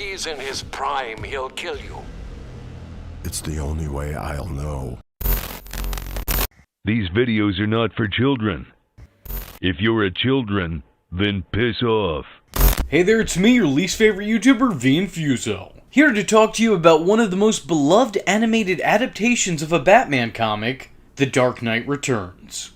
he's in his prime, he'll kill you. It's the only way I'll know. These videos are not for children. If you're a children, then piss off. Hey there, it's me, your least favorite YouTuber, Infuso. Here to talk to you about one of the most beloved animated adaptations of a Batman comic, The Dark Knight Returns,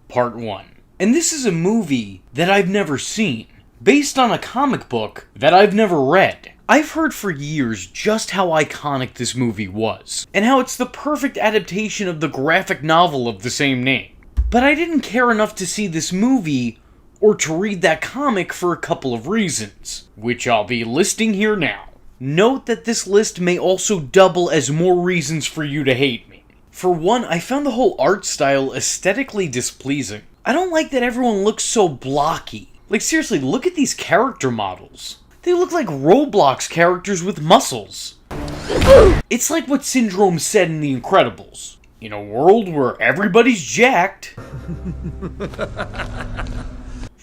Part 1. And this is a movie that I've never seen, based on a comic book that I've never read. I've heard for years just how iconic this movie was, and how it's the perfect adaptation of the graphic novel of the same name. But I didn't care enough to see this movie, or to read that comic for a couple of reasons, which I'll be listing here now. Note that this list may also double as more reasons for you to hate me. For one, I found the whole art style aesthetically displeasing. I don't like that everyone looks so blocky. Like seriously, look at these character models. They look like Roblox characters with muscles. It's like what Syndrome said in The Incredibles. In a world where everybody's jacked,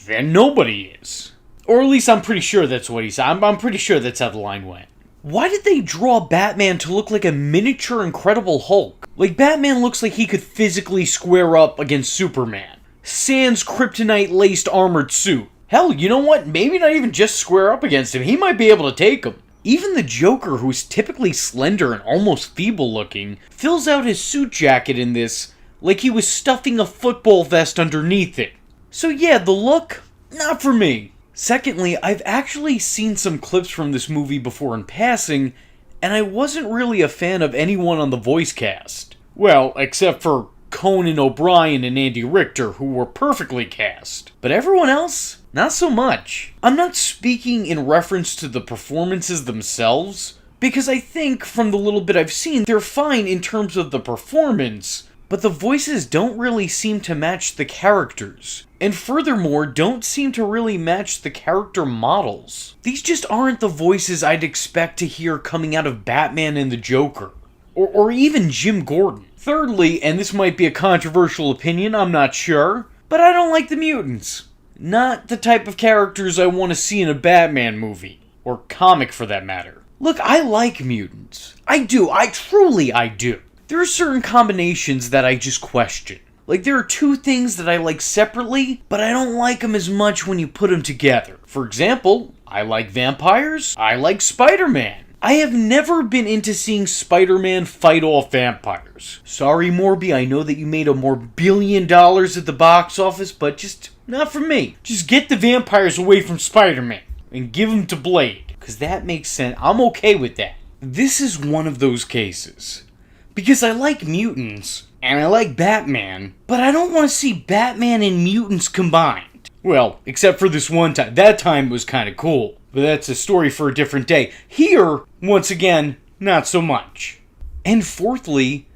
then nobody is. Or at least I'm pretty sure that's what he said. I'm pretty sure that's how the line went. Why did they draw Batman to look like a miniature Incredible Hulk? Like Batman looks like he could physically square up against Superman. Sans kryptonite-laced armored suit. Hell, you know what? Maybe not even just square up against him. He might be able to take him. Even the Joker, who's typically slender and almost feeble-looking, fills out his suit jacket in this like he was stuffing a football vest underneath it. So yeah, the look, not for me. Secondly, I've actually seen some clips from this movie before in passing, and I wasn't really a fan of anyone on the voice cast. Well, except for Conan O'Brien and Andy Richter, who were perfectly cast. But everyone else? Not so much. I'm not speaking in reference to the performances themselves, because I think, from the little bit I've seen, they're fine in terms of the performance, but the voices don't really seem to match the characters. And furthermore, don't seem to really match the character models. These just aren't the voices I'd expect to hear coming out of Batman and the Joker. Or even Jim Gordon. Thirdly, and this might be a controversial opinion, I'm not sure, but I don't like the mutants. Not the type of characters I want to see in a Batman movie. Or comic for that matter. Look, I like mutants. I do. I truly do. There are certain combinations that I just question. Like, there are two things that I like separately, but I don't like them as much when you put them together. For example, I like vampires, I like Spider-Man. I have never been into seeing Spider-Man fight off vampires. Sorry, Morby, I know that you made $1 billion at the box office, but just not for me. Just get the vampires away from Spider-Man and give them to Blade, because that makes sense. I'm okay with that. This is one of those cases. Because I like mutants, and I like Batman, but I don't want to see Batman and mutants combined. Well, except for this one time. That time was kind of cool, but that's a story for a different day. Here, once again, not so much. And fourthly,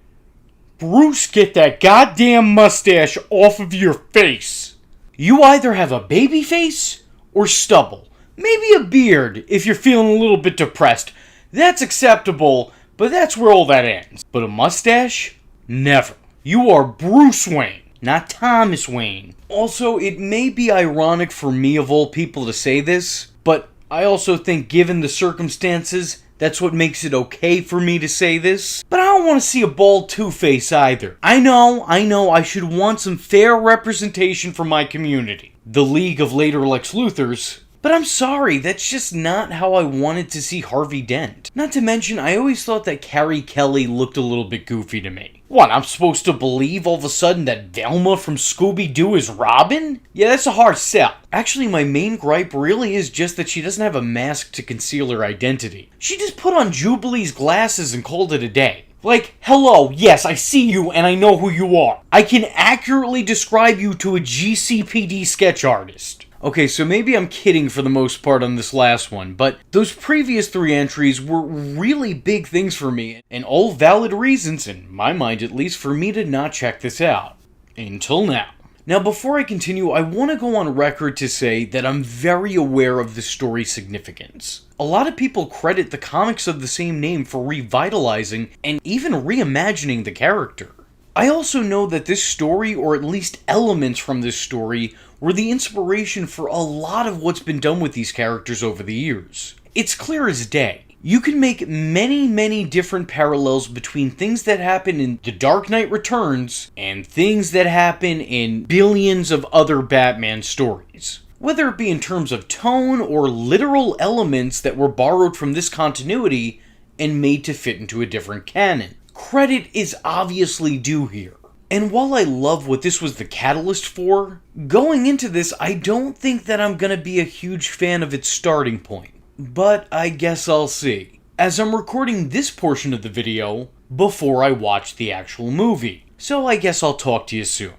Bruce, get that goddamn mustache off of your face. You either have a baby face or stubble. Maybe a beard if you're feeling a little bit depressed. That's acceptable, but that's where all that ends. But a mustache? Never. You are Bruce Wayne, not Thomas Wayne. Also, it may be ironic for me of all people to say this, but I also think given the circumstances, that's what makes it okay for me to say this. But I don't want to see a bald Two-Face either. I know, I should want some fair representation from my community. The League of later Lex Luthors. But I'm sorry, that's just not how I wanted to see Harvey Dent. Not to mention, I always thought that Carrie Kelly looked a little bit goofy to me. What, I'm supposed to believe all of a sudden that Velma from Scooby-Doo is Robin? Yeah, that's a hard sell. Actually, my main gripe really is just that she doesn't have a mask to conceal her identity. She just put on Jubilee's glasses and called it a day. Like, hello, yes, I see you and I know who you are. I can accurately describe you to a GCPD sketch artist. Okay, so maybe I'm kidding for the most part on this last one, but those previous 3 entries were really big things for me, and all valid reasons, in my mind at least, for me to not check this out. Until now. Now, before I continue, I want to go on record to say that I'm very aware of the story's significance. A lot of people credit the comics of the same name for revitalizing and even reimagining the character. I also know that this story, or at least elements from this story, were the inspiration for a lot of what's been done with these characters over the years. It's clear as day. You can make many different parallels between things that happen in The Dark Knight Returns and things that happen in billions of other Batman stories. Whether it be in terms of tone or literal elements that were borrowed from this continuity and made to fit into a different canon. Credit is obviously due here. And while I love what this was the catalyst for, going into this I don't think that I'm gonna be a huge fan of its starting point. But I guess I'll see, as I'm recording this portion of the video before I watch the actual movie. So I guess I'll talk to you soon.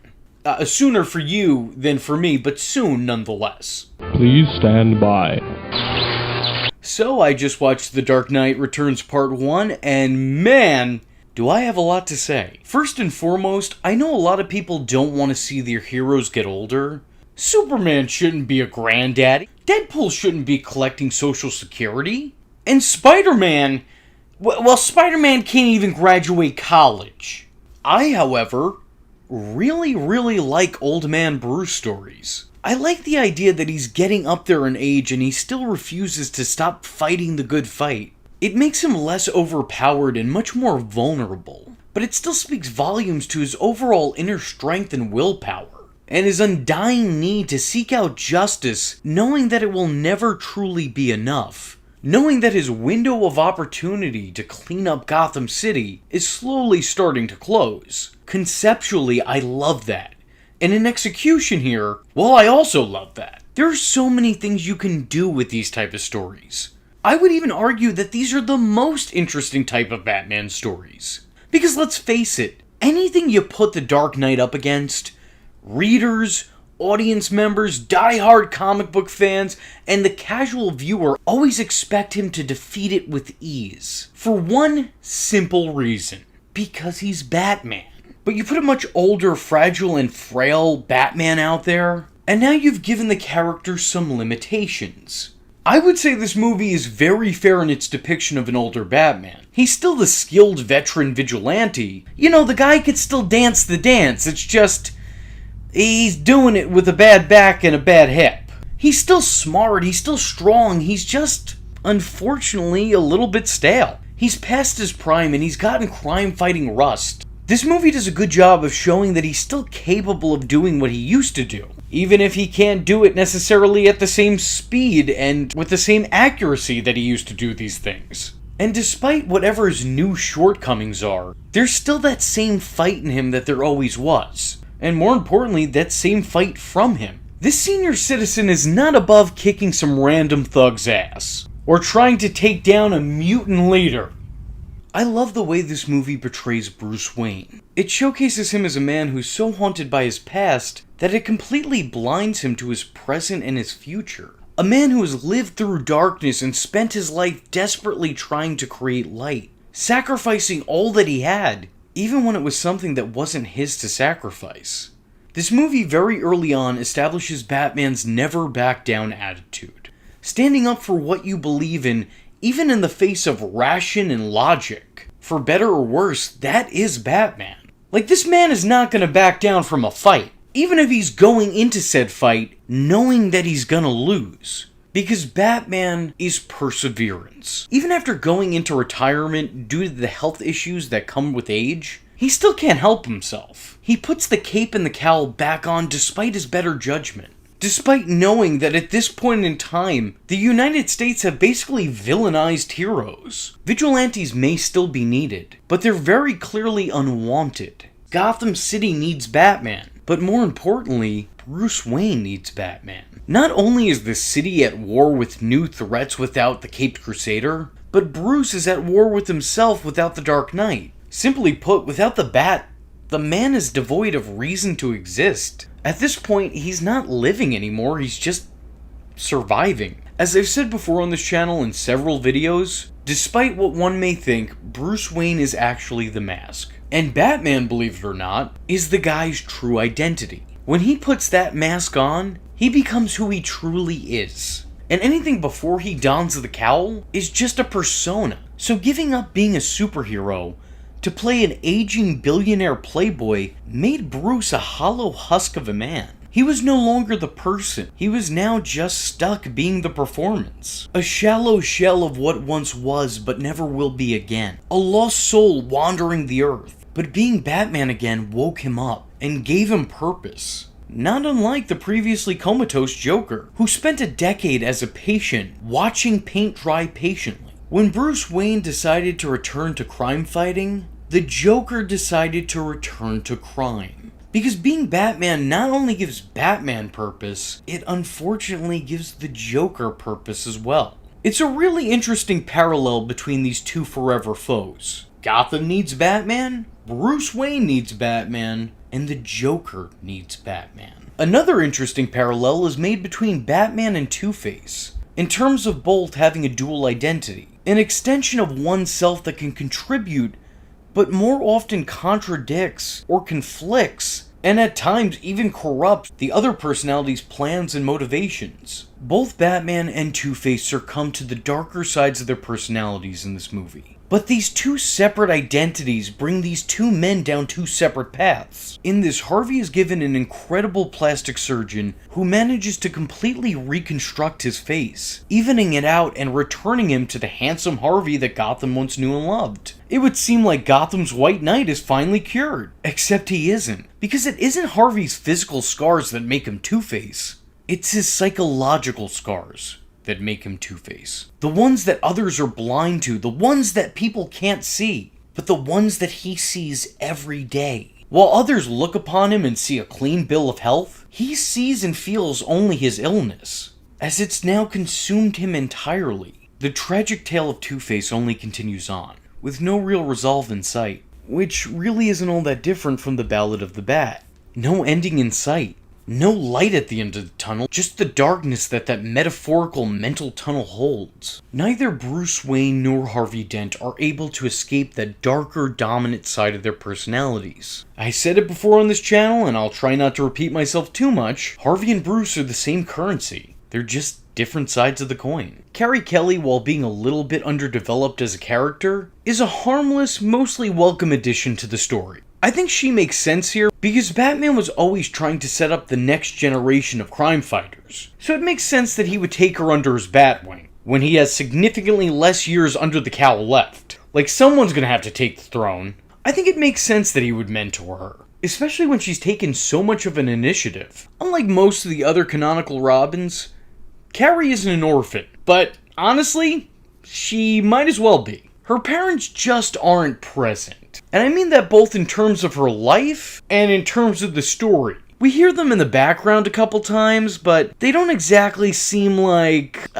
Sooner for you than for me, but soon nonetheless. Please stand by. So I just watched The Dark Knight Returns Part 1, and man, do I have a lot to say. First and foremost, I know a lot of people don't want to see their heroes get older. Superman shouldn't be a granddaddy. Deadpool shouldn't be collecting Social Security. And Spider-Man, well, Spider-Man can't even graduate college. I, however, really like Old Man Bruce stories. I like the idea that he's getting up there in age and he still refuses to stop fighting the good fight. It makes him less overpowered and much more vulnerable, but it still speaks volumes to his overall inner strength and willpower, and his undying need to seek out justice, knowing that it will never truly be enough. Knowing that his window of opportunity to clean up Gotham City is slowly starting to close. Conceptually, I love that. And in execution here, well, I also love that. There are so many things you can do with these type of stories. I would even argue that these are the most interesting type of Batman stories. Because let's face it, anything you put the Dark Knight up against, readers, audience members, die-hard comic book fans, and the casual viewer always expect him to defeat it with ease. For one simple reason. Because he's Batman. But you put a much older, fragile, and frail Batman out there, and now you've given the character some limitations. I would say this movie is very fair in its depiction of an older Batman. He's still the skilled veteran vigilante. You know, the guy could still dance the dance, it's just he's doing it with a bad back and a bad hip. He's still smart, he's still strong, he's just, unfortunately, a little bit stale. He's past his prime and he's gotten crime-fighting rust. This movie does a good job of showing that he's still capable of doing what he used to do, even if he can't do it necessarily at the same speed and with the same accuracy that he used to do these things. And despite whatever his new shortcomings are, there's still that same fight in him that there always was. And more importantly, that same fight from him. This senior citizen is not above kicking some random thug's ass, or trying to take down a mutant leader. I love the way this movie portrays Bruce Wayne. It showcases him as a man who's so haunted by his past that it completely blinds him to his present and his future. A man who has lived through darkness and spent his life desperately trying to create light, sacrificing all that he had, even when it was something that wasn't his to sacrifice. This movie very early on establishes Batman's never back down attitude, standing up for what you believe in, even in the face of ration and logic. For better or worse, that is Batman. Like, this man is not gonna back down from a fight, even if he's going into said fight knowing that he's gonna lose. Because Batman is perseverance. Even after going into retirement due to the health issues that come with age, he still can't help himself. He puts the cape and the cowl back on despite his better judgment. Despite knowing that at this point in time, the United States have basically villainized heroes. Vigilantes may still be needed, but they're very clearly unwanted. Gotham City needs Batman, but more importantly, Bruce Wayne needs Batman. Not only is the city at war with new threats without the Caped Crusader, but Bruce is at war with himself without the Dark Knight. Simply put, without the Bat, the man is devoid of reason to exist. At this point, he's not living anymore, he's just surviving. As I've said before on this channel in several videos, despite what one may think, Bruce Wayne is actually the mask. And Batman, believe it or not, is the guy's true identity. When he puts that mask on, he becomes who he truly is. And anything before he dons the cowl is just a persona. So giving up being a superhero to play an aging billionaire playboy made Bruce a hollow husk of a man. He was no longer the person. He was now just stuck being the performance. A shallow shell of what once was but never will be again. A lost soul wandering the earth. But being Batman again woke him up and gave him purpose. Not unlike the previously comatose Joker, who spent a decade as a patient watching paint dry patiently. When Bruce Wayne decided to return to crime fighting, the Joker decided to return to crime. Because being Batman not only gives Batman purpose, it unfortunately gives the Joker purpose as well. It's a really interesting parallel between these two forever foes. Gotham needs Batman, Bruce Wayne needs Batman, and the Joker needs Batman. Another interesting parallel is made between Batman and Two-Face, in terms of both having a dual identity. An extension of oneself that can contribute, but more often contradicts or conflicts, and at times even corrupts the other personality's plans and motivations. Both Batman and Two-Face succumb to the darker sides of their personalities in this movie. But these two separate identities bring these two men down two separate paths. In this, Harvey is given an incredible plastic surgeon who manages to completely reconstruct his face, evening it out and returning him to the handsome Harvey that Gotham once knew and loved. It would seem like Gotham's White Knight is finally cured, except he isn't, because it isn't Harvey's physical scars that make him Two-Face. It's his psychological scars that make him Two-Face. The ones that others are blind to, the ones that people can't see, but the ones that he sees every day. While others look upon him and see a clean bill of health, he sees and feels only his illness, as it's now consumed him entirely. The tragic tale of Two-Face only continues on, with no real resolve in sight, which really isn't all that different from the Ballad of the Bat. No ending in sight. No light at the end of the tunnel, just the darkness that metaphorical mental tunnel holds. Neither Bruce Wayne nor Harvey Dent are able to escape that darker, dominant side of their personalities. I said it before on this channel, and I'll try not to repeat myself too much, Harvey and Bruce are the same currency. They're just different sides of the coin. Carrie Kelly, while being a little bit underdeveloped as a character, is a harmless, mostly welcome addition to the story. I think she makes sense here because Batman was always trying to set up the next generation of crime fighters, so it makes sense that he would take her under his Batwing when he has significantly less years under the cowl left. Like, someone's gonna have to take the throne. I think it makes sense that he would mentor her, especially when she's taken so much of an initiative. Unlike most of the other canonical Robins, Carrie isn't an orphan, but honestly, she might as well be. Her parents just aren't present. And I mean that both in terms of her life and in terms of the story. We hear them in the background a couple times, but they don't exactly seem like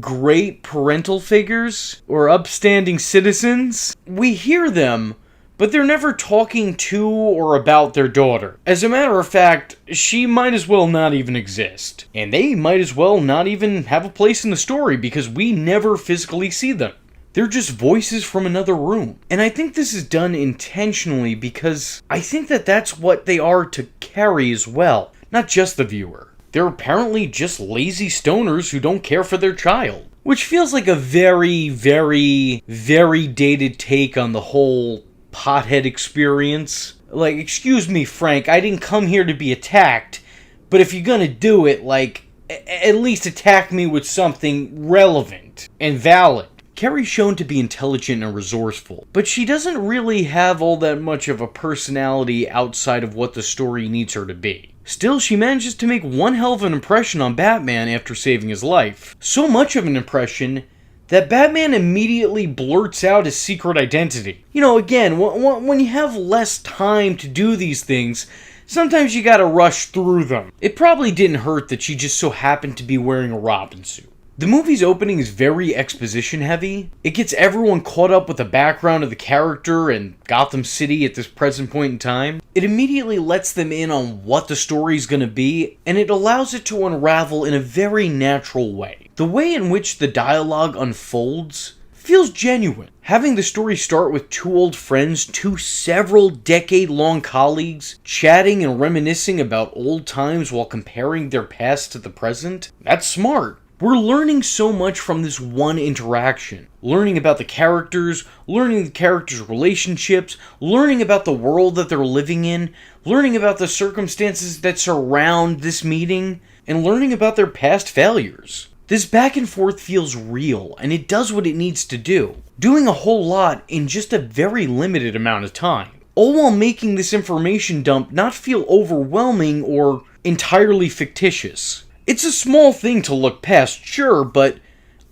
great parental figures or upstanding citizens. We hear them, but they're never talking to or about their daughter. As a matter of fact, she might as well not even exist. And they might as well not even have a place in the story because we never physically see them. They're just voices from another room. And I think this is done intentionally because I think that that's what they are to Carrie as well, not just the viewer. They're apparently just lazy stoners who don't care for their child. Which feels like a very, very, very dated take on the whole pothead experience. Like, excuse me, Frank, I didn't come here to be attacked, but if you're gonna do it, like, at least attack me with something relevant and valid. Carrie's shown to be intelligent and resourceful, but she doesn't really have all that much of a personality outside of what the story needs her to be. Still, she manages to make one hell of an impression on Batman after saving his life. So much of an impression that Batman immediately blurts out his secret identity. You know, again, when you have less time to do these things, sometimes you gotta rush through them. It probably didn't hurt that she just so happened to be wearing a Robin suit. The movie's opening is very exposition heavy. It gets everyone caught up with the background of the character and Gotham City at this present point in time. It immediately lets them in on what the story's gonna be, and it allows it to unravel in a very natural way. The way in which the dialogue unfolds feels genuine. Having the story start with two old friends, two several decade-long colleagues, chatting and reminiscing about old times while comparing their past to the present, that's smart. We're learning so much from this one interaction. Learning about the characters, learning the characters' relationships, learning about the world that they're living in, learning about the circumstances that surround this meeting, and learning about their past failures. This back and forth feels real, and it does what it needs to do, doing a whole lot in just a very limited amount of time, all while making this information dump not feel overwhelming or entirely fictitious. It's a small thing to look past, sure, but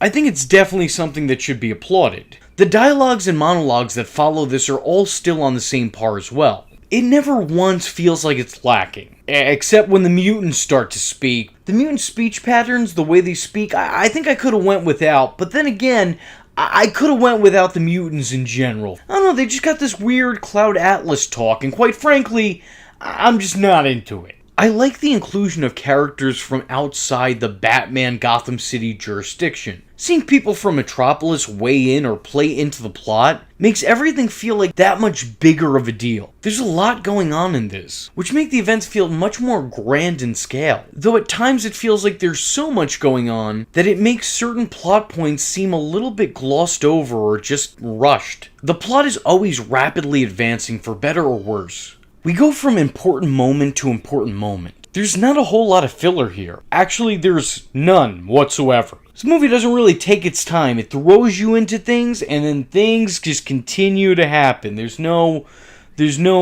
I think it's definitely something that should be applauded. The dialogues and monologues that follow this are all still on the same par as well. It never once feels like it's lacking, except when the mutants start to speak. The mutant speech patterns, the way they speak, I think I could have went without, but then again, I could have went without the mutants in general. I don't know, they just got this weird Cloud Atlas talk, and quite frankly, I'm just not into it. I like the inclusion of characters from outside the Batman Gotham City jurisdiction. Seeing people from Metropolis weigh in or play into the plot makes everything feel like that much bigger of a deal. There's a lot going on in this, which make the events feel much more grand in scale. Though at times it feels like there's so much going on that it makes certain plot points seem a little bit glossed over or just rushed. The plot is always rapidly advancing for better or worse. We go from important moment to important moment. There's not a whole lot of filler here. Actually, there's none whatsoever. This movie doesn't really take its time. It throws you into things, and then things just continue to happen. There's no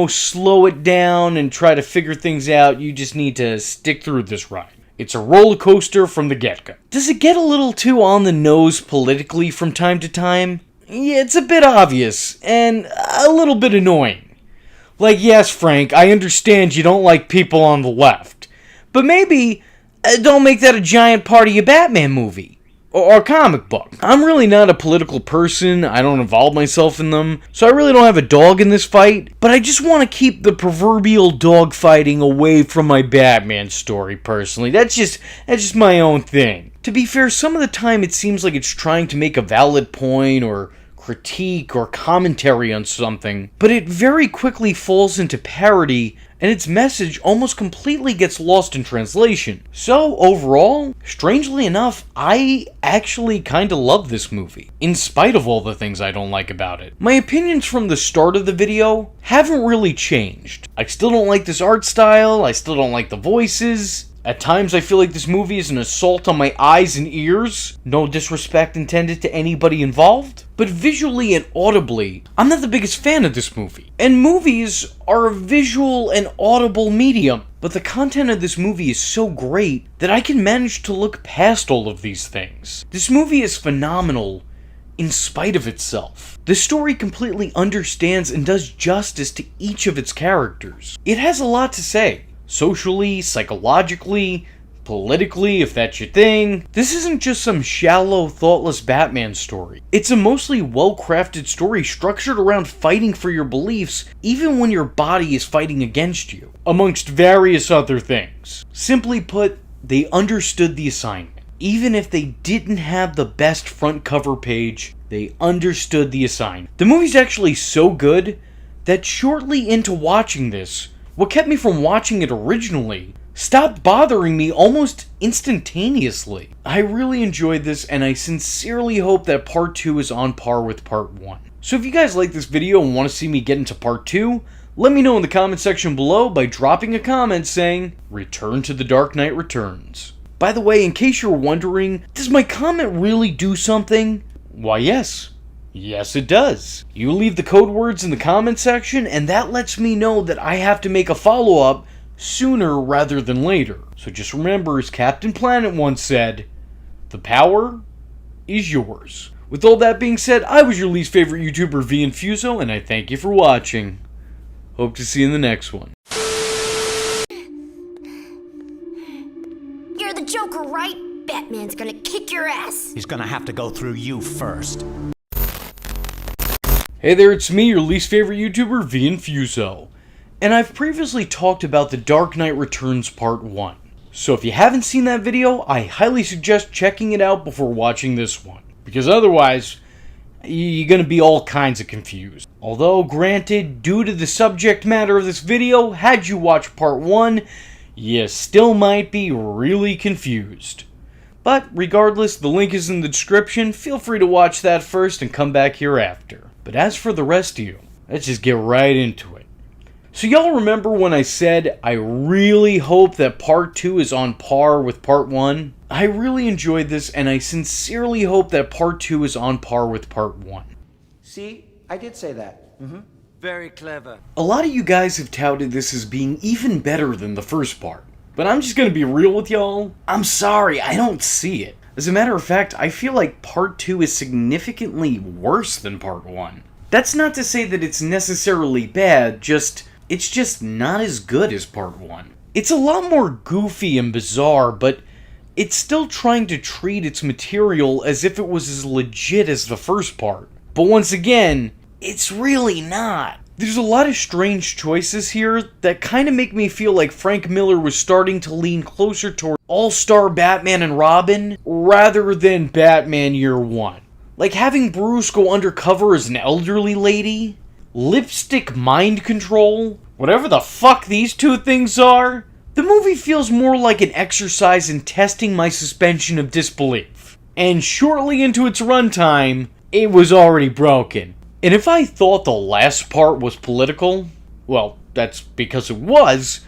slow it down and try to figure things out. You just need to stick through this ride. It's a roller coaster from the get-go. Does it get a little too on the nose politically from time to time? Yeah, it's a bit obvious, and a little bit annoying. Like, yes, Frank, I understand you don't like people on the left, but maybe don't make that a giant part of your Batman movie or comic book. I'm really not a political person, I don't involve myself in them, so I really don't have a dog in this fight, but I just want to keep the proverbial dog fighting away from my Batman story, personally. That's just my own thing. To be fair, some of the time it seems like it's trying to make a valid point or critique or commentary on something, but it very quickly falls into parody and its message almost completely gets lost in translation. So overall, strangely enough, I actually kinda love this movie, in spite of all the things I don't like about it. My opinions from the start of the video haven't really changed. I still don't like this art style, I still don't like the voices. At times I feel like this movie is an assault on my eyes and ears. No disrespect intended to anybody involved. But visually and audibly, I'm not the biggest fan of this movie. And movies are a visual and audible medium. But the content of this movie is so great that I can manage to look past all of these things. This movie is phenomenal in spite of itself. The story completely understands and does justice to each of its characters. It has a lot to say. Socially, psychologically, politically, if that's your thing. This isn't just some shallow, thoughtless Batman story. It's a mostly well-crafted story structured around fighting for your beliefs, even when your body is fighting against you, amongst various other things. Simply put, they understood the assignment. Even if they didn't have the best front cover page, they understood the assignment. The movie's actually so good that shortly into watching this, what kept me from watching it originally stopped bothering me almost instantaneously. I really enjoyed this, and I sincerely hope that part 2 is on par with part 1. So if you guys like this video and want to see me get into part 2, let me know in the comment section below by dropping a comment saying, "Return to the Dark Knight Returns." By the way, in case you're wondering, does my comment really do something? Why, yes. Yes, it does. You leave the code words in the comment section, and that lets me know that I have to make a follow-up sooner rather than later. So just remember, as Captain Planet once said, the power is yours. With all that being said, I was your least favorite YouTuber, Infuso, and I thank you for watching. Hope to see you in the next one. You're the Joker, right? Batman's gonna kick your ass. He's gonna have to go through you first. Hey there, it's me, your least favorite YouTuber, Infuso. And I've previously talked about The Dark Knight Returns Part 1. So if you haven't seen that video, I highly suggest checking it out before watching this one. Because otherwise, you're gonna be all kinds of confused. Although, granted, due to the subject matter of this video, had you watched Part 1, you still might be really confused. But regardless, the link is in the description. Feel free to watch that first and come back here after. But as for the rest of you, let's just get right into it. So y'all remember when I said I really hope that Part 2 is on par with Part 1? I really enjoyed this, and I sincerely hope that Part 2 is on par with Part 1. See, I did say that. Very clever. A lot of you guys have touted this as being even better than the first part. But I'm just gonna be real with y'all. I'm sorry, I don't see it. As a matter of fact, I feel like Part 2 is significantly worse than Part 1. That's not to say that it's necessarily bad, it's just not as good as Part 1. It's a lot more goofy and bizarre, but it's still trying to treat its material as if it was as legit as the first part. But once again, it's really not. There's a lot of strange choices here that kind of make me feel like Frank Miller was starting to lean closer toward All-Star Batman and Robin rather than Batman Year One. Like having Bruce go undercover as an elderly lady, lipstick mind control, whatever the fuck these two things are. The movie feels more like an exercise in testing my suspension of disbelief. And shortly into its runtime, it was already broken. And if I thought the last part was political, well, that's because it was,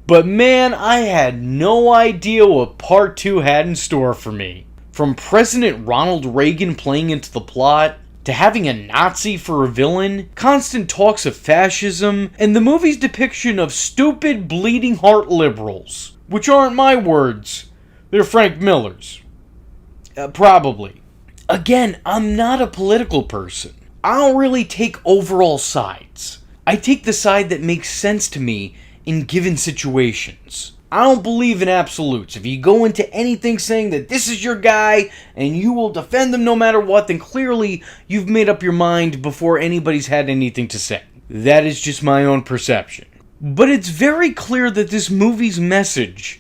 but man, I had no idea what Part 2 had in store for me. From President Ronald Reagan playing into the plot, to having a Nazi for a villain, constant talks of fascism, and the movie's depiction of stupid, bleeding heart liberals. Which aren't my words, they're Frank Miller's. Probably. Again, I'm not a political person. I don't really take overall sides. I take the side that makes sense to me in given situations. I don't believe in absolutes. If you go into anything saying that this is your guy and you will defend them no matter what, then clearly you've made up your mind before anybody's had anything to say. That is just my own perception. But it's very clear that this movie's message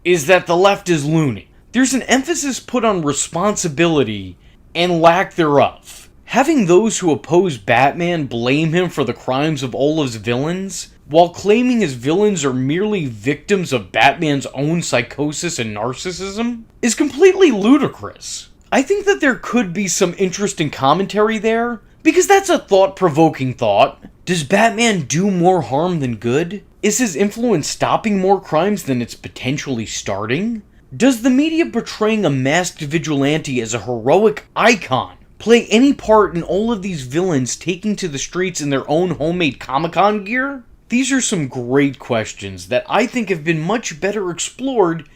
is that the left is loony. There's an emphasis put on responsibility and lack thereof. Having those who oppose Batman blame him for the crimes of all his villains, while claiming his villains are merely victims of Batman's own psychosis and narcissism, is completely ludicrous. I think that there could be some interesting commentary there, because that's a thought-provoking thought. Does Batman do more harm than good? Is his influence stopping more crimes than it's potentially starting? Does the media portraying a masked vigilante as a heroic icon play any part in all of these villains taking to the streets in their own homemade Comic-Con gear? These are some great questions that I think have been much better explored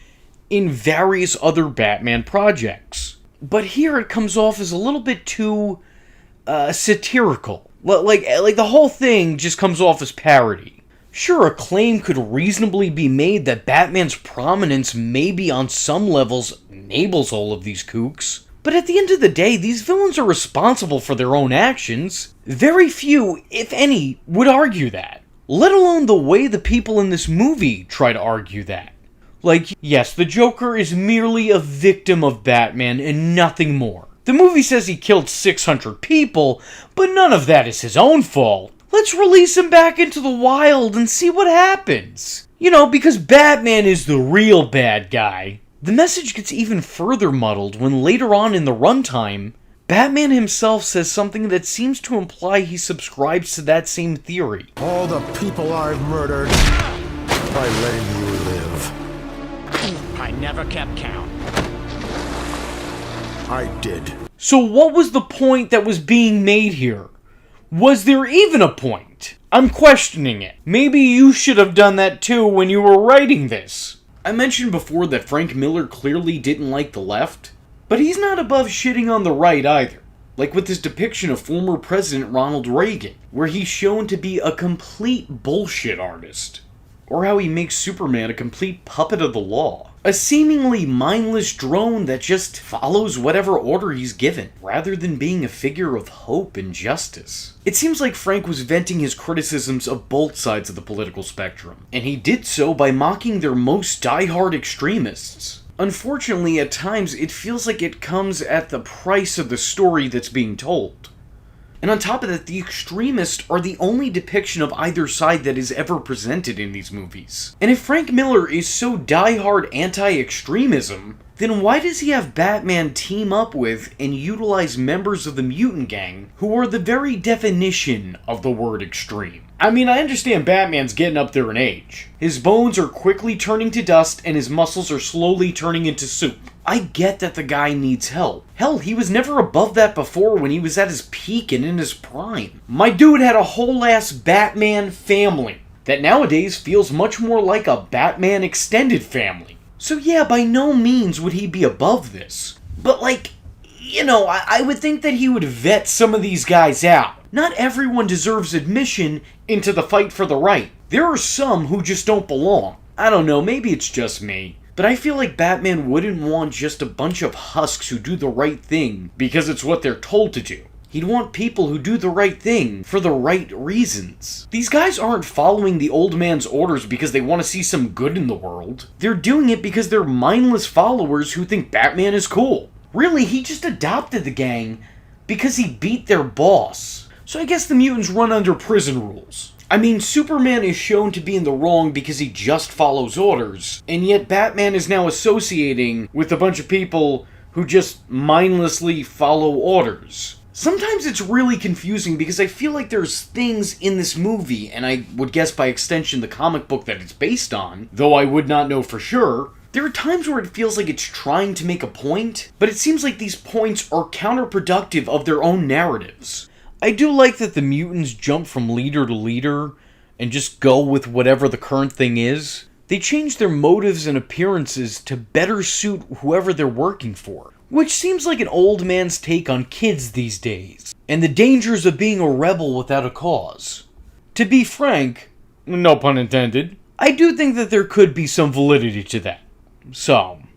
in various other Batman projects. But here it comes off as a little bit too satirical. Like the whole thing just comes off as parody. Sure, a claim could reasonably be made that Batman's prominence maybe on some levels enables all of these kooks. But at the end of the day, these villains are responsible for their own actions. Very few, if any, would argue that. Let alone the way the people in this movie try to argue that. Like, yes, the Joker is merely a victim of Batman and nothing more. The movie says he killed 600 people, but none of that is his own fault. Let's release him back into the wild and see what happens. You know, because Batman is the real bad guy. The message gets even further muddled when later on in the runtime, Batman himself says something that seems to imply he subscribes to that same theory. All the people I've murdered by letting you live. I never kept count. I did. So what was the point that was being made here? Was there even a point? I'm questioning it. Maybe you should have done that too when you were writing this. I mentioned before that Frank Miller clearly didn't like the left, but he's not above shitting on the right either. Like with his depiction of former President Ronald Reagan, where he's shown to be a complete bullshit artist. Or how he makes Superman a complete puppet of the law. A seemingly mindless drone that just follows whatever order he's given, rather than being a figure of hope and justice. It seems like Frank was venting his criticisms of both sides of the political spectrum, and he did so by mocking their most diehard extremists. Unfortunately, at times, it feels like it comes at the price of the story that's being told. And on top of that, the extremists are the only depiction of either side that is ever presented in these movies. And if Frank Miller is so diehard anti-extremism, then why does he have Batman team up with and utilize members of the mutant gang who are the very definition of the word extreme? I mean, I understand Batman's getting up there in age. His bones are quickly turning to dust and his muscles are slowly turning into soup. I get that the guy needs help. Hell, he was never above that before when he was at his peak and in his prime. My dude had a whole-ass Batman family that nowadays feels much more like a Batman extended family. So yeah, by no means would he be above this. But like, I would think that he would vet some of these guys out. Not everyone deserves admission into the fight for the right. There are some who just don't belong. I don't know, maybe it's just me. But I feel like Batman wouldn't want just a bunch of husks who do the right thing because it's what they're told to do. He'd want people who do the right thing for the right reasons. These guys aren't following the old man's orders because they want to see some good in the world. They're doing it because they're mindless followers who think Batman is cool. Really, he just adopted the gang because he beat their boss. So I guess the mutants run under prison rules. I mean, Superman is shown to be in the wrong because he just follows orders, and yet Batman is now associating with a bunch of people who just mindlessly follow orders. Sometimes it's really confusing because I feel like there's things in this movie, and I would guess by extension the comic book that it's based on, though I would not know for sure. There are times where it feels like it's trying to make a point, but it seems like these points are counterproductive of their own narratives. I do like that the mutants jump from leader to leader and just go with whatever the current thing is. They change their motives and appearances to better suit whoever they're working for, which seems like an old man's take on kids these days, and the dangers of being a rebel without a cause. To be frank, no pun intended, I do think that there could be some validity to that. Some.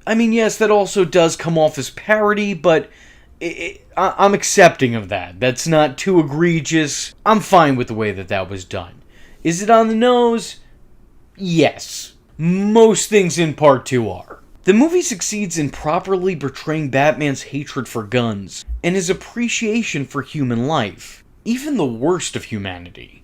I mean, yes, that also does come off as parody, but I'm accepting of that. That's not too egregious. I'm fine with the way that was done. Is it on the nose? Yes. Most things in Part 2 are. The movie succeeds in properly portraying Batman's hatred for guns and his appreciation for human life, even the worst of humanity.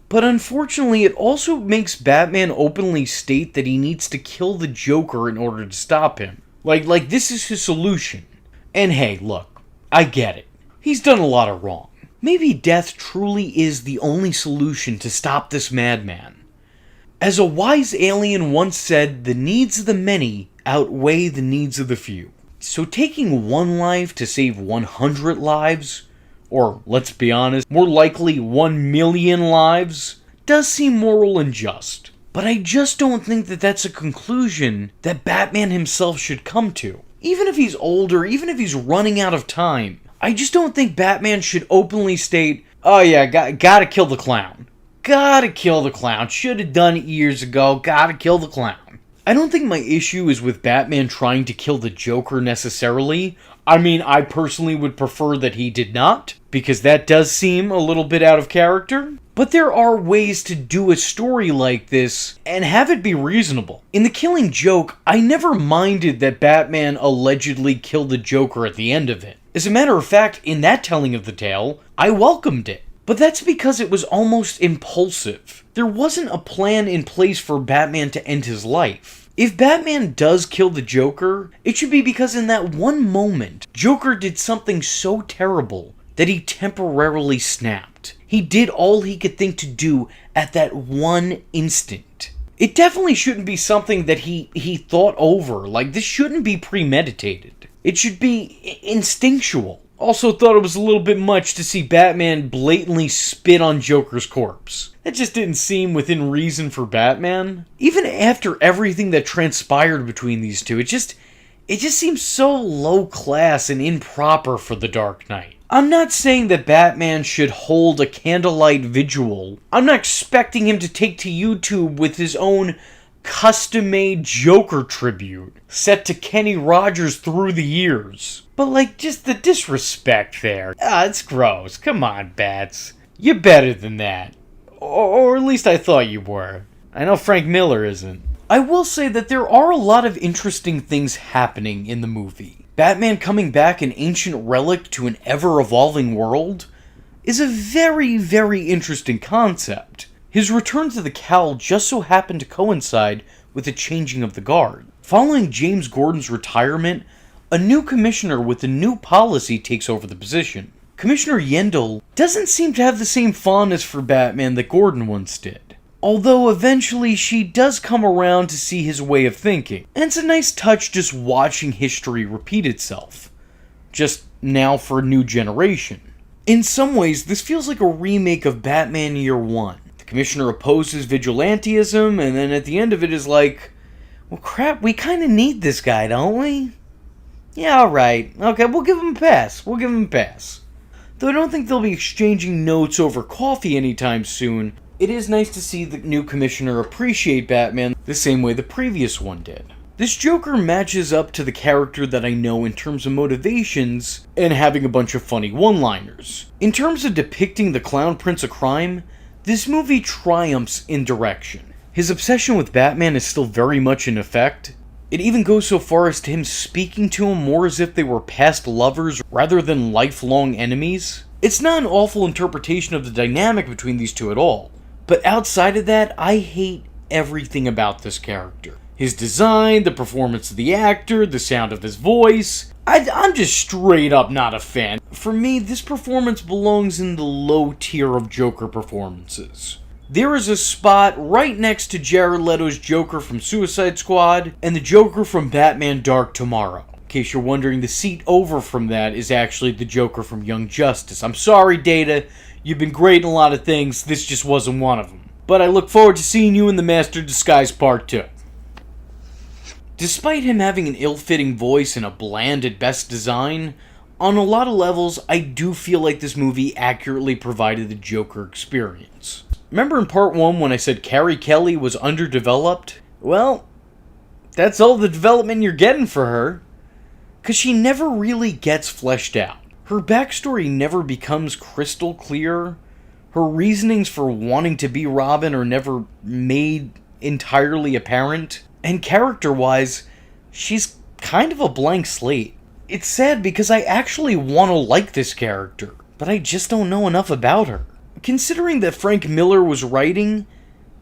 But unfortunately, it also makes Batman openly state that he needs to kill the Joker in order to stop him. Like this is his solution. And hey, look, I get it. He's done a lot of wrong. Maybe death truly is the only solution to stop this madman. As a wise alien once said, the needs of the many outweigh the needs of the few. So taking one life to save 100 lives, or let's be honest, more likely 1 million lives, does seem moral and just. But I just don't think that that's a conclusion that Batman himself should come to. Even if he's older, even if he's running out of time, I just don't think Batman should openly state, oh yeah, gotta kill the clown. Gotta kill the clown. Should have done it years ago. Gotta kill the clown. I don't think my issue is with Batman trying to kill the Joker necessarily. I mean, I personally would prefer that he did not, because that does seem a little bit out of character. But there are ways to do a story like this and have it be reasonable. In The Killing Joke, I never minded that Batman allegedly killed the Joker at the end of it. As a matter of fact, in that telling of the tale, I welcomed it. But that's because it was almost impulsive. There wasn't a plan in place for Batman to end his life. If Batman does kill the Joker, it should be because in that one moment, Joker did something so terrible that he temporarily snapped. He did all he could think to do at that one instant. It definitely shouldn't be something that he thought over. Like, this shouldn't be premeditated. It should be instinctual. Also thought it was a little bit much to see Batman blatantly spit on Joker's corpse. That just didn't seem within reason for Batman. Even after everything that transpired between these two, it just seems so low class and improper for The Dark Knight. I'm not saying that Batman should hold a candlelight vigil. I'm not expecting him to take to YouTube with his own custom-made Joker tribute set to Kenny Rogers through the years. But like, just the disrespect there. It's gross. Come on, Bats. You're better than that. Or at least I thought you were. I know Frank Miller isn't. I will say that there are a lot of interesting things happening in the movie. Batman coming back an ancient relic to an ever-evolving world is a very, very interesting concept. His return to the cowl just so happened to coincide with the changing of the guard. Following James Gordon's retirement, a new commissioner with a new policy takes over the position. Commissioner Yendel doesn't seem to have the same fondness for Batman that Gordon once did. Although eventually she does come around to see his way of thinking. And it's a nice touch just watching history repeat itself. Just now for a new generation. In some ways, this feels like a remake of Batman Year One. The Commissioner opposes vigilantism, and then at the end of it is like, well crap, we kinda need this guy, don't we? Yeah, alright. Okay, we'll give him a pass. Though I don't think they'll be exchanging notes over coffee anytime soon, it is nice to see the new commissioner appreciate Batman the same way the previous one did. This Joker matches up to the character that I know in terms of motivations and having a bunch of funny one-liners. In terms of depicting the Clown Prince of Crime, this movie triumphs in direction. His obsession with Batman is still very much in effect. It even goes so far as to him speaking to him more as if they were past lovers rather than lifelong enemies. It's not an awful interpretation of the dynamic between these two at all. But outside of that, I hate everything about this character. His design, the performance of the actor, the sound of his voice. I'm just straight up not a fan. For me, this performance belongs in the low tier of Joker performances. There is a spot right next to Jared Leto's Joker from Suicide Squad and the Joker from Batman Dark Tomorrow. In case you're wondering, the seat over from that is actually the Joker from Young Justice. I'm sorry, Data. You've been great in a lot of things, this just wasn't one of them. But I look forward to seeing you in The Master Disguise Part 2. Despite him having an ill-fitting voice and a bland at best design, on a lot of levels, I do feel like this movie accurately provided the Joker experience. Remember in Part 1 when I said Carrie Kelly was underdeveloped? Well, that's all the development you're getting for her. Because she never really gets fleshed out. Her backstory never becomes crystal clear. Her reasonings for wanting to be Robin are never made entirely apparent. And character-wise, she's kind of a blank slate. It's sad because I actually want to like this character, but I just don't know enough about her. Considering that Frank Miller was writing,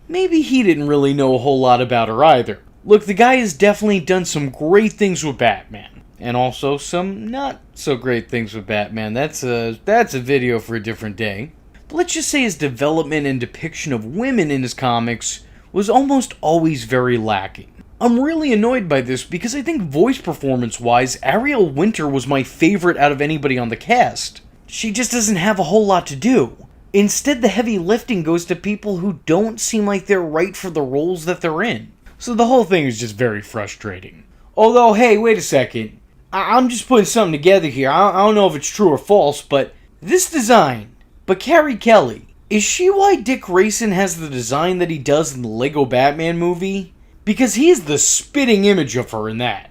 maybe he didn't really know a whole lot about her either. Look, the guy has definitely done some great things with Batman. And also some not so great things with Batman. That's a video for a different day. But let's just say his development and depiction of women in his comics was almost always very lacking. I'm really annoyed by this because I think voice performance-wise, Ariel Winter was my favorite out of anybody on the cast. She just doesn't have a whole lot to do. Instead, the heavy lifting goes to people who don't seem like they're right for the roles that they're in. So the whole thing is just very frustrating. Although, hey, wait a second. I'm just putting something together here. I don't know if it's true or false, but this design, but Carrie Kelly, is she why Dick Grayson has the design that he does in the Lego Batman movie? Because he's the spitting image of her in that.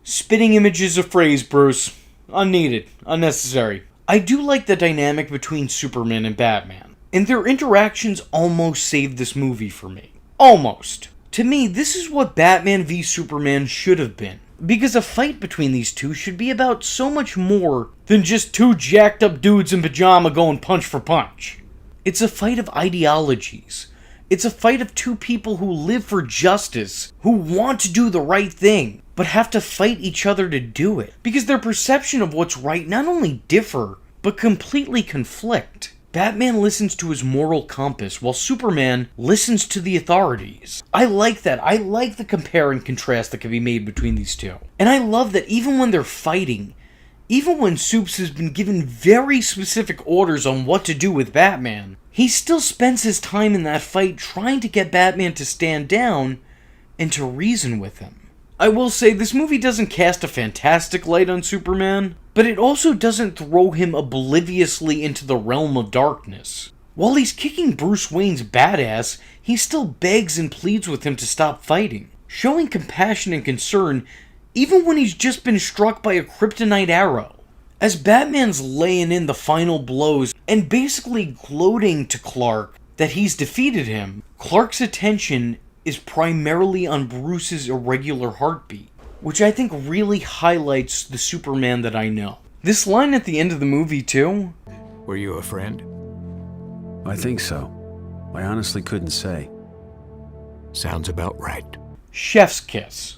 Spitting image is a phrase, Bruce. Unneeded. Unnecessary. I do like the dynamic between Superman and Batman, and their interactions almost saved this movie for me. Almost. To me, this is what Batman v Superman should have been. Because a fight between these two should be about so much more than just two jacked up dudes in pajama going punch for punch. It's a fight of ideologies. It's a fight of two people who live for justice, who want to do the right thing, but have to fight each other to do it. Because their perception of what's right not only differ, but completely conflict. Batman listens to his moral compass, while Superman listens to the authorities. I like that. I like the compare and contrast that can be made between these two. And I love that even when they're fighting, even when Supes has been given very specific orders on what to do with Batman, he still spends his time in that fight trying to get Batman to stand down and to reason with him. I will say, this movie doesn't cast a fantastic light on Superman, but it also doesn't throw him obliviously into the realm of darkness. While he's kicking Bruce Wayne's badass, he still begs and pleads with him to stop fighting, showing compassion and concern even when he's just been struck by a kryptonite arrow. As Batman's laying in the final blows and basically gloating to Clark that he's defeated him, Clark's attention is primarily on Bruce's irregular heartbeat, which I think really highlights the Superman that I know. This line at the end of the movie too. Were you a friend? I think so. I honestly couldn't say. Sounds about right. Chef's kiss.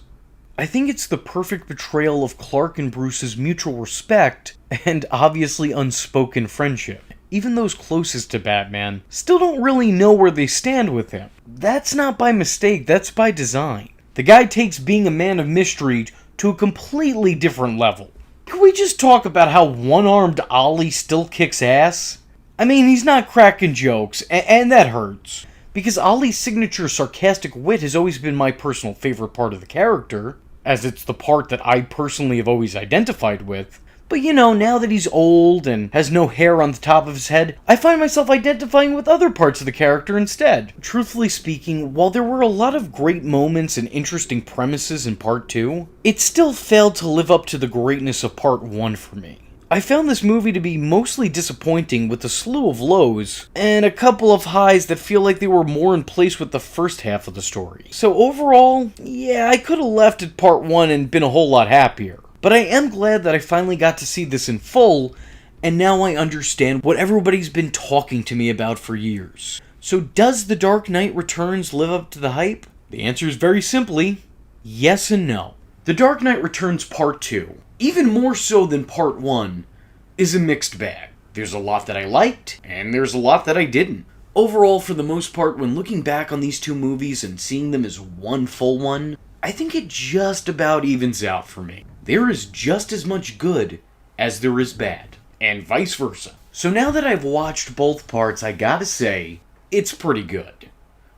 I think it's the perfect portrayal of Clark and Bruce's mutual respect and obviously unspoken friendship. Even those closest to Batman still don't really know where they stand with him. That's not by mistake, that's by design. The guy takes being a man of mystery to a completely different level. Can we just talk about how one-armed Ollie still kicks ass? I mean, he's not cracking jokes, and that hurts. Because Ollie's signature sarcastic wit has always been my personal favorite part of the character, as it's the part that I personally have always identified with. But you know, now that he's old and has no hair on the top of his head, I find myself identifying with other parts of the character instead. Truthfully speaking, while there were a lot of great moments and interesting premises in Part 2, it still failed to live up to the greatness of Part 1 for me. I found this movie to be mostly disappointing with a slew of lows, and a couple of highs that feel like they were more in place with the first half of the story. So overall, yeah, I could have left at Part 1 and been a whole lot happier. But I am glad that I finally got to see this in full, and now I understand what everybody's been talking to me about for years. So does The Dark Knight Returns live up to the hype? The answer is very simply, yes and no. The Dark Knight Returns Part 2, even more so than Part 1, is a mixed bag. There's a lot that I liked, and there's a lot that I didn't. Overall, for the most part, when looking back on these two movies and seeing them as one full one, I think it just about evens out for me. There is just as much good as there is bad, and vice versa. So now that I've watched both parts, I gotta say, it's pretty good.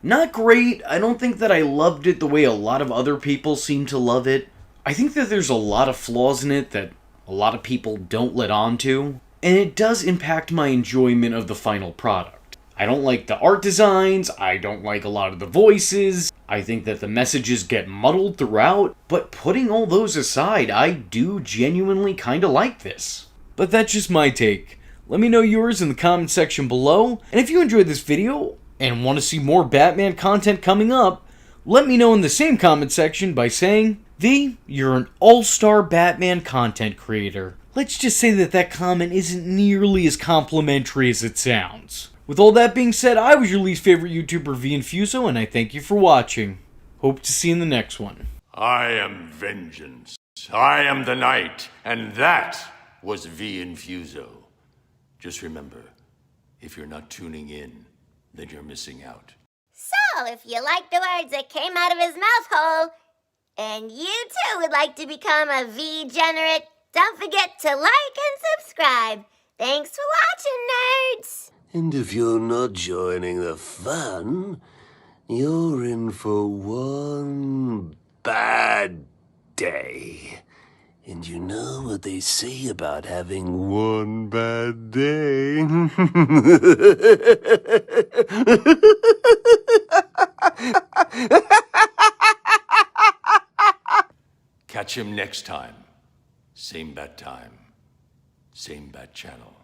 Not great, I don't think that I loved it the way a lot of other people seem to love it. I think that there's a lot of flaws in it that a lot of people don't let on to, and it does impact my enjoyment of the final product. I don't like the art designs, I don't like a lot of the voices, I think that the messages get muddled throughout, but putting all those aside, I do genuinely kinda like this. But that's just my take. Let me know yours in the comment section below, and if you enjoyed this video and want to see more Batman content coming up, let me know in the same comment section by saying, V, you're an all-star Batman content creator. Let's just say that that comment isn't nearly as complimentary as it sounds. With all that being said, I was your least favorite YouTuber, V Infuso, and I thank you for watching. Hope to see you in the next one. I am vengeance. I am the night, and that was V Infuso. Just remember, if you're not tuning in, then you're missing out. So, if you like the words that came out of his mouth hole, and you too would like to become a V-generate, don't forget to like and subscribe. Thanks for watching, nerds! And if you're not joining the fun, you're in for one bad day. And you know what they say about having one bad day? Catch him next time. Same bat time. Same bat channel.